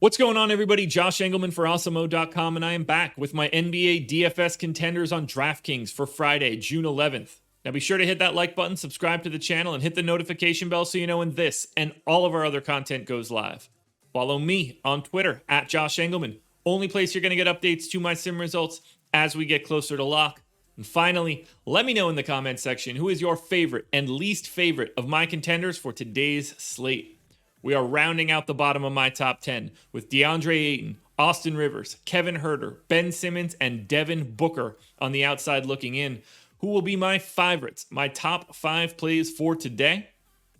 What's going on, everybody? Josh Engleman for Awesemo.com, and I am back with my NBA DFS contenders on DraftKings for Friday, June 11th. Now be sure to hit that like button, subscribe to the channel, and hit the notification bell so you know when this and all of our other content goes live. Follow me on Twitter, at Josh Engleman. Only place you're going to get updates to my sim results as we get closer to lock. And finally, let me know in the comment section who is your favorite and least favorite of my contenders for today's slate. We are rounding out the bottom of my top 10 with DeAndre Ayton, Austin Rivers, Kevin Huerter, Ben Simmons, and Devin Booker on the outside looking in. Who will be my favorites, my top 5 plays for today?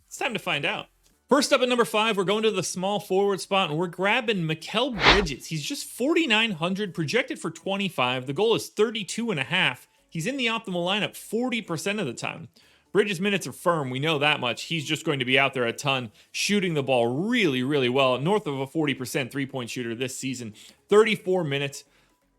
It's time to find out. First up at number 5, we're going to the small forward spot, and we're grabbing Mikal Bridges. He's just 4,900, projected for 25. The goal is 32.5. He's in the optimal lineup 40% of the time. Bridges' minutes are firm, we know that much. He's just going to be out there a ton, shooting the ball really, really well. North of a 40% three-point shooter this season. 34 minutes,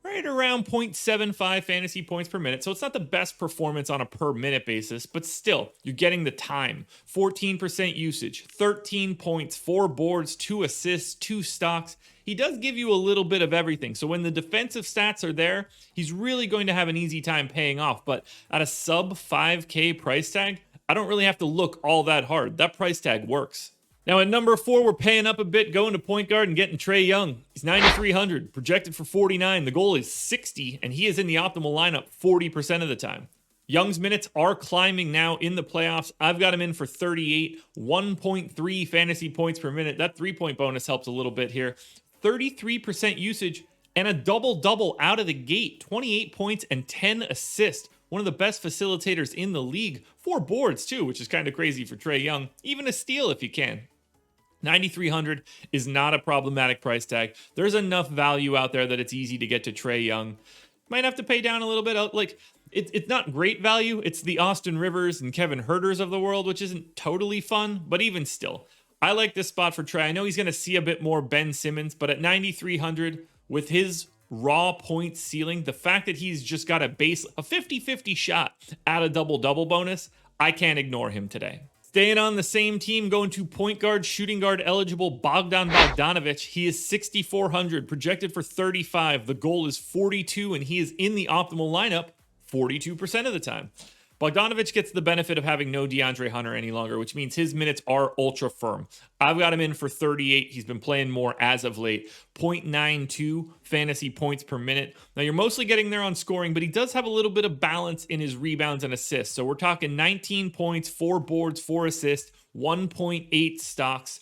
right around 0.75 fantasy points per minute. So it's not the best performance on a per-minute basis, but still, you're getting the time. 14% usage, 13 points, 4 boards, 2 assists, 2 stocks. He does give you a little bit of everything. So when the defensive stats are there, he's really going to have an easy time paying off. But at a sub 5K price tag, I don't really have to look all that hard. That price tag works. Now at number 4, we're paying up a bit, going to point guard and getting Trae Young. He's 9,300, projected for 49. The goal is 60, and he is in the optimal lineup 40% of the time. Young's minutes are climbing now in the playoffs. I've got him in for 38, 1.3 fantasy points per minute. That 3-point bonus helps a little bit here. 33% usage and a double-double out of the gate. 28 points and 10 assists. One of the best facilitators in the league. 4 boards too, which is kind of crazy for Trae Young. Even a steal if you can. 9,300 is not a problematic price tag. There's enough value out there that it's easy to get to Trae Young. Might have to pay down a little bit. Like it's not great value. It's the Austin Rivers and Kevin Huerters of the world, which isn't totally fun, but even still. I like this spot for Trae. I know he's going to see a bit more Ben Simmons, but at 9,300 with his raw point ceiling, the fact that he's just got a 50-50 shot at a double-double bonus, I can't ignore him today. Staying on the same team, going to point guard, shooting guard eligible Bogdanovic. He is 6,400, projected for 35. The goal is 42, and he is in the optimal lineup 42% of the time. Bogdanovic gets the benefit of having no DeAndre Hunter any longer, which means his minutes are ultra firm. I've got him in for 38. He's been playing more as of late. 0.92 fantasy points per minute. Now, you're mostly getting there on scoring, but he does have a little bit of balance in his rebounds and assists. So we're talking 19 points, 4 boards, 4 assists, 1.8 stocks.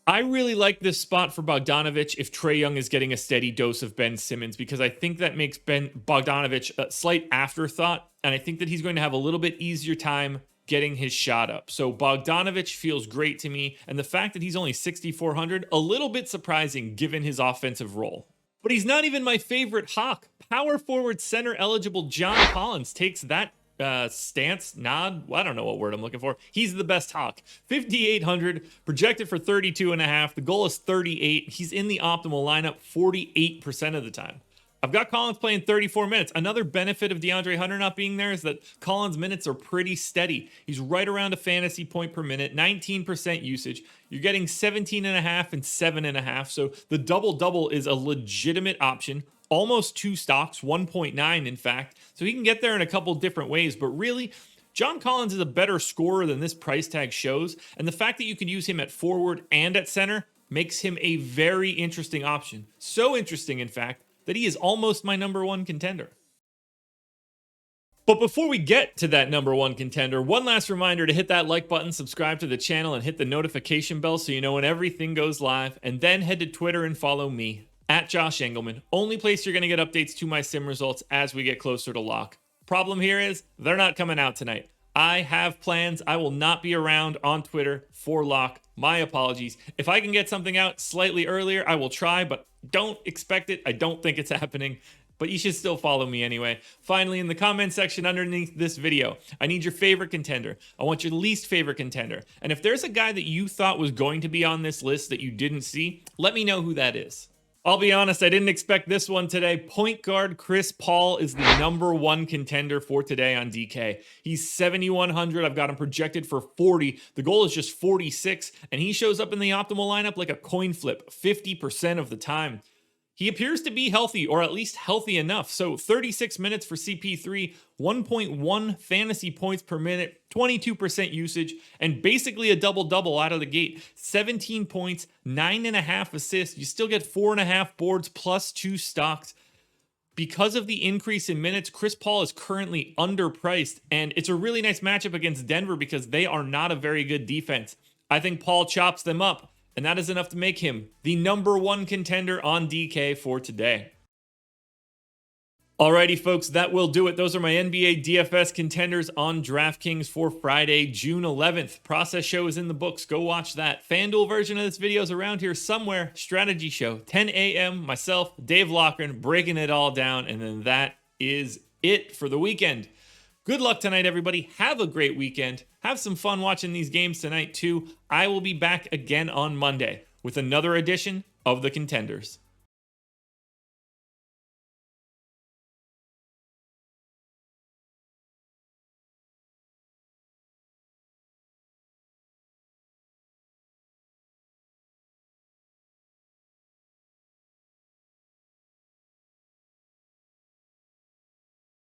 I really like this spot for Bogdanovic if Trae Young is getting a steady dose of Ben Simmons, because I think that makes Bogdanovic a slight afterthought, and I think that he's going to have a little bit easier time getting his shot up. So Bogdanovic feels great to me, and the fact that he's only 6,400, a little bit surprising given his offensive role. But he's not even my favorite hawk. Power forward center eligible John Collins takes that stance, nod, I don't know what word I'm looking for. He's the best hawk. 5,800, projected for 32.5. The goal is 38. He's in the optimal lineup 48% of the time. I've got Collins playing 34 minutes. Another benefit of DeAndre Hunter not being there is that Collins' minutes are pretty steady. He's right around a fantasy point per minute, 19% usage. You're getting 17.5 and 7.5. So the double-double is a legitimate option. Almost 2 stocks, 1.9 in fact. So he can get there in a couple different ways. But really, John Collins is a better scorer than this price tag shows. And the fact that you can use him at forward and at center makes him a very interesting option. So interesting, in fact, that he is almost my number 1 contender. But before we get to that number 1 contender, one last reminder to hit that like button, subscribe to the channel, and hit the notification bell so you know when everything goes live. And then head to Twitter and follow me, at Josh Engleman. Only place you're going to get updates to my sim results as we get closer to lock. Problem here is, they're not coming out tonight. I have plans. I will not be around on Twitter for lock. My apologies. If I can get something out slightly earlier, I will try, but don't expect it. I don't think it's happening, but you should still follow me anyway. Finally, in the comment section underneath this video, I need your favorite contender. I want your least favorite contender. And if there's a guy that you thought was going to be on this list that you didn't see, let me know who that is. I'll be honest, I didn't expect this one today. Point guard Chris Paul is the #1 contender for today on DK. He's 7,100. I've got him projected for 40. The goal is just 46, and he shows up in the optimal lineup like a coin flip 50% of the time. He appears to be healthy, or at least healthy enough. So 36 minutes for CP3, 1.1 fantasy points per minute, 22% usage, and basically a double-double out of the gate. 17 points, 9.5 assists. You still get 4.5 boards plus 2 stocks. Because of the increase in minutes, Chris Paul is currently underpriced, and it's a really nice matchup against Denver because they are not a very good defense. I think Paul chops them up, and that is enough to make him the #1 contender on DK for today. Alrighty, folks, that will do it. Those are my NBA DFS contenders on DraftKings for Friday, June 11th. Process show is in the books. Go watch that. FanDuel version of this video is around here somewhere. Strategy show, 10 a.m. Myself, Dave Loughran, breaking it all down. And then that is it for the weekend. Good luck tonight, everybody. Have a great weekend. Have some fun watching these games tonight, too. I will be back again on Monday with another edition of the Contenders.